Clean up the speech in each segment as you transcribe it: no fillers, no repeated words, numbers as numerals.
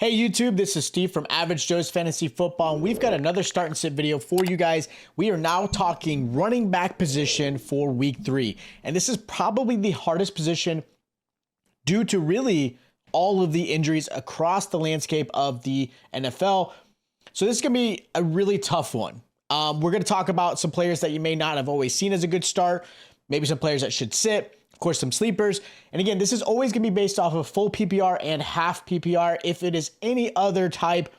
Hey YouTube, this is Steve from Average Joe's Fantasy Football, and we've got another start and sit video for you guys. We are now talking running back position for week 3, and this is probably the hardest position due to really all of the injuries across the landscape of the NFL. So this is going to be a really tough one. We're going to talk about some players that you may not have always seen as a good start, maybe some players that should sit, of course, some sleepers. And again, this is always going to be based off of full PPR and half PPR. If it is any other type,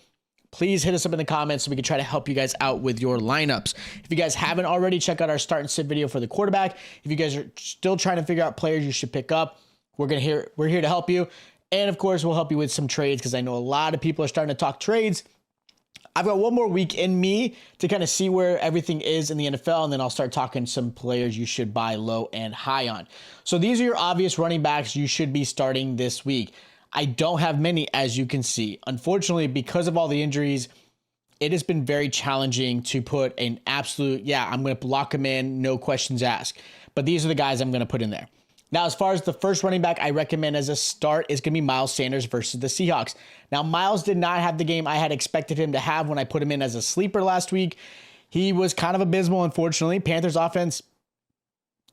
please hit us up in the comments so we can try to help you guys out with your lineups. If you guys haven't already, check out our start and sit video for the quarterback. If you guys are still trying to figure out players you should pick up, we're here to help you. And of course, we'll help you with some trades because I know a lot of people are starting to talk trades. I've got one more week in me to kind of see where everything is in the NFL, and then I'll start talking some players you should buy low and high on. So these are your obvious running backs you should be starting this week. I don't have many, as you can see. Unfortunately, because of all the injuries, it has been very challenging to put an absolute, I'm going to lock them in, no questions asked. But these are the guys I'm going to put in there. Now, as far as the first running back I recommend as a start is going to be Miles Sanders versus the Seahawks. Now, Miles did not have the game I had expected him to have when I put him in as a sleeper last week. He was kind of abysmal, unfortunately. Panthers offense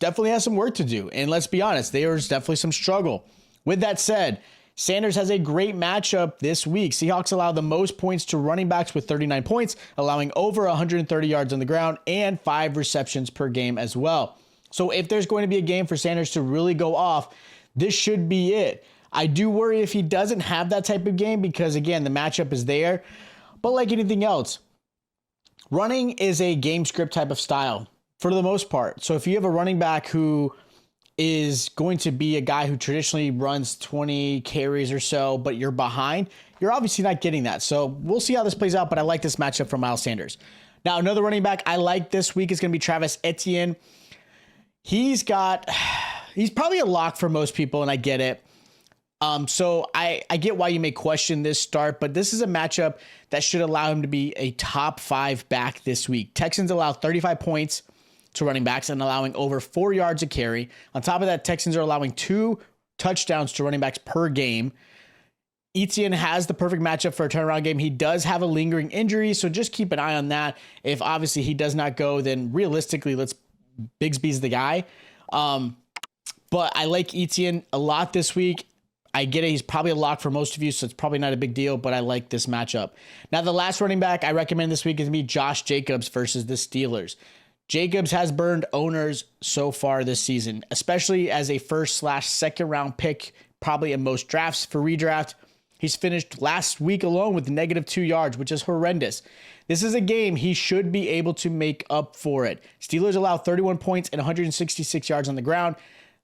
definitely has some work to do. And let's be honest, there's definitely some struggle. With that said, Sanders has a great matchup this week. Seahawks allow the most points to running backs with 39 points, allowing over 130 yards on the ground and 5 receptions per game as well. So if there's going to be a game for Sanders to really go off, this should be it. I do worry if he doesn't have that type of game because, again, the matchup is there. But like anything else, running is a game script type of style for the most part. So if you have a running back who is going to be a guy who traditionally runs 20 carries or so, but you're behind, you're obviously not getting that. So we'll see how this plays out, but I like this matchup for Miles Sanders. Now, another running back I like this week is going to be Travis Etienne. He's probably a lock for most people, and I get it. So I get why you may question this start, but this is a matchup that should allow him to be a top 5 back this week. Texans allow 35 points to running backs and allowing over 4 yards a carry. On top of that, Texans are allowing 2 touchdowns to running backs per game. Etienne has the perfect matchup for a turnaround game. He does have a lingering injury, so just keep an eye on that. If obviously he does not go, then realistically, Bigsby's the guy. But I like Etienne a lot this week. I get it. He's probably a lock for most of you, so it's probably not a big deal, but I like this matchup. Now, the last running back I recommend this week is me, Josh Jacobs versus the Steelers. Jacobs has burned owners so far this season, especially as a first/second round pick, probably in most drafts for redraft. He's finished last week alone with -2 yards, which is horrendous. This is a game he should be able to make up for it. Steelers allow 31 points and 166 yards on the ground.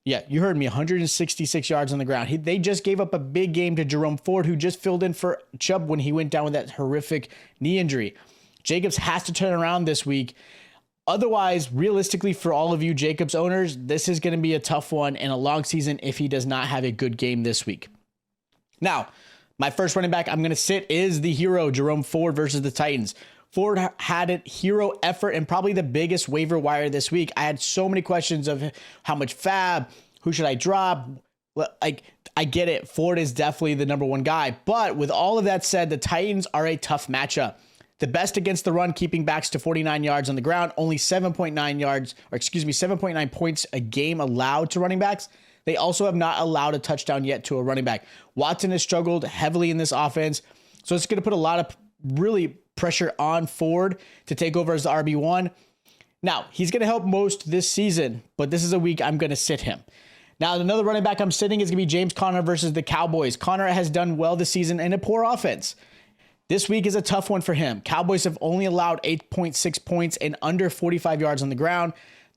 Yeah, you heard me, 166 yards on the ground. They just gave up a big game to Jerome Ford, who just filled in for Chubb when he went down with that horrific knee injury. Jacobs has to turn around this week. Otherwise, realistically, for all of you Jacobs owners, this is going to be a tough one and a long season if he does not have a good game this week. Now, my first running back I'm going to sit is the hero, Jerome Ford versus the Titans. Ford had a hero effort and probably the biggest waiver wire this week. I had so many questions of how much fab, who should I drop? I get it. Ford is definitely the number one guy. But with all of that said, the Titans are a tough matchup. The best against the run, keeping backs to 49 yards on the ground, only 7.9 points a game allowed to running backs. They also have not allowed a touchdown yet to a running back. Watson has struggled heavily in this offense, so it's going to put a lot of really pressure on Ford to take over as the RB1. Now, he's going to help most this season, but this is a week I'm going to sit him. Now, another running back I'm sitting is going to be James Conner versus the Cowboys. Conner has done well this season in a poor offense. This week is a tough one for him. Cowboys have only allowed 8.6 points and under 45 yards on the ground.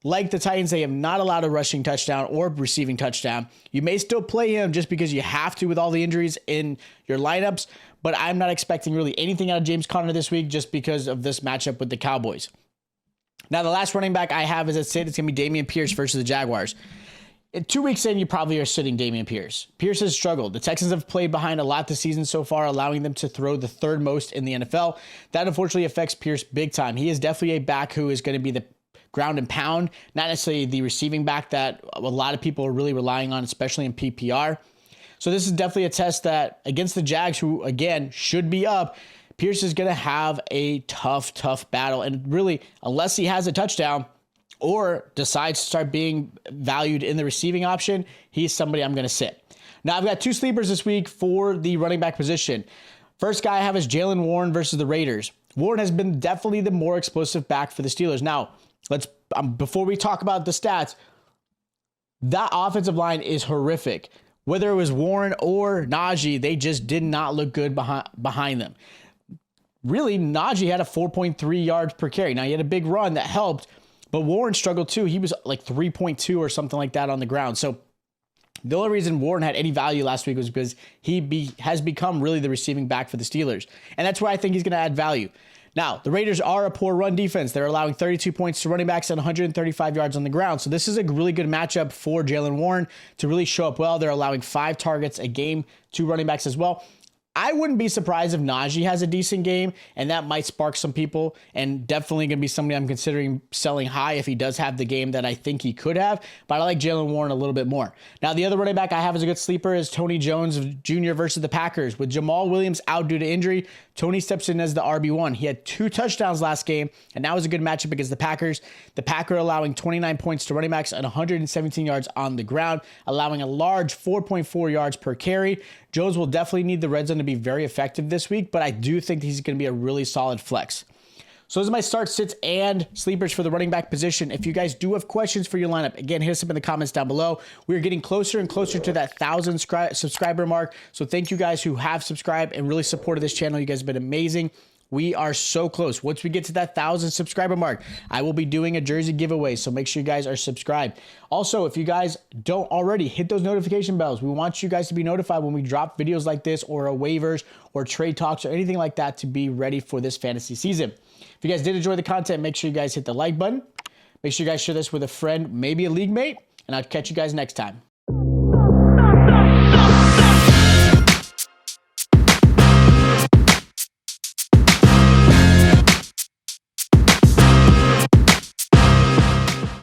Like the Titans, they have not allowed a rushing touchdown or receiving touchdown. You may still play him just because you have to with all the injuries in your lineups, but I'm not expecting really anything out of James Conner this week just because of this matchup with the Cowboys. Now, the last running back I have is it's going to be Dameon Pierce versus the Jaguars. 2 weeks in, you probably are sitting Dameon Pierce. Pierce has struggled. The Texans have played behind a lot this season so far, allowing them to throw the 3rd most in the NFL. That unfortunately affects Pierce big time. He is definitely a back who is going to be the ground and pound, not necessarily the receiving back that a lot of people are really relying on, especially in PPR. So this is definitely a test that against the Jags, who again should be up, Pierce is going to have a tough battle. And really, unless he has a touchdown or decides to start being valued in the receiving option, he's somebody I'm going to sit. Now, I've got two sleepers this week for the running back position. First guy I have is Jaylen Warren versus the Raiders. Warren has been definitely the more explosive back for the Steelers. Now, let's before we talk about the stats, that offensive line is horrific. Whether it was Warren or Najee, they just did not look good behind them. Really, Najee had a 4.3 yards per carry. Now, he had a big run that helped, but Warren struggled too. He was like 3.2 or something like that on the ground. So the only reason Warren had any value last week was because he has become really the receiving back for the Steelers. And that's where I think he's going to add value. Now, the Raiders are a poor run defense. They're allowing 32 points to running backs and 135 yards on the ground. So this is a really good matchup for Jaylen Warren to really show up well. They're allowing 5 targets a game to running backs as well. I wouldn't be surprised if Najee has a decent game, and that might spark some people, and definitely going to be somebody I'm considering selling high if he does have the game that I think he could have, but I like Jaylen Warren a little bit more. Now, the other running back I have as a good sleeper is Tony Jones Jr. versus the Packers. With Jamal Williams out due to injury, Tony steps in as the RB1. He had 2 touchdowns last game, and that was a good matchup against the Packers. The Packers allowing 29 points to running backs and 117 yards on the ground, allowing a large 4.4 yards per carry. Jones will definitely need the red zone to be very effective this week, but I do think he's going to be a really solid flex. So those are my start, sits, and sleepers for the running back position. If you guys do have questions for your lineup, again, hit us up in the comments down below. We're getting closer and closer to that 1,000 subscriber mark. So thank you guys who have subscribed and really supported this channel. You guys have been amazing. We are so close. Once we get to that 1,000 subscriber mark, I will be doing a jersey giveaway, so make sure you guys are subscribed. Also, if you guys don't already, hit those notification bells. We want you guys to be notified when we drop videos like this or waivers or trade talks or anything like that to be ready for this fantasy season. If you guys did enjoy the content, make sure you guys hit the like button. Make sure you guys share this with a friend, maybe a league mate, and I'll catch you guys next time.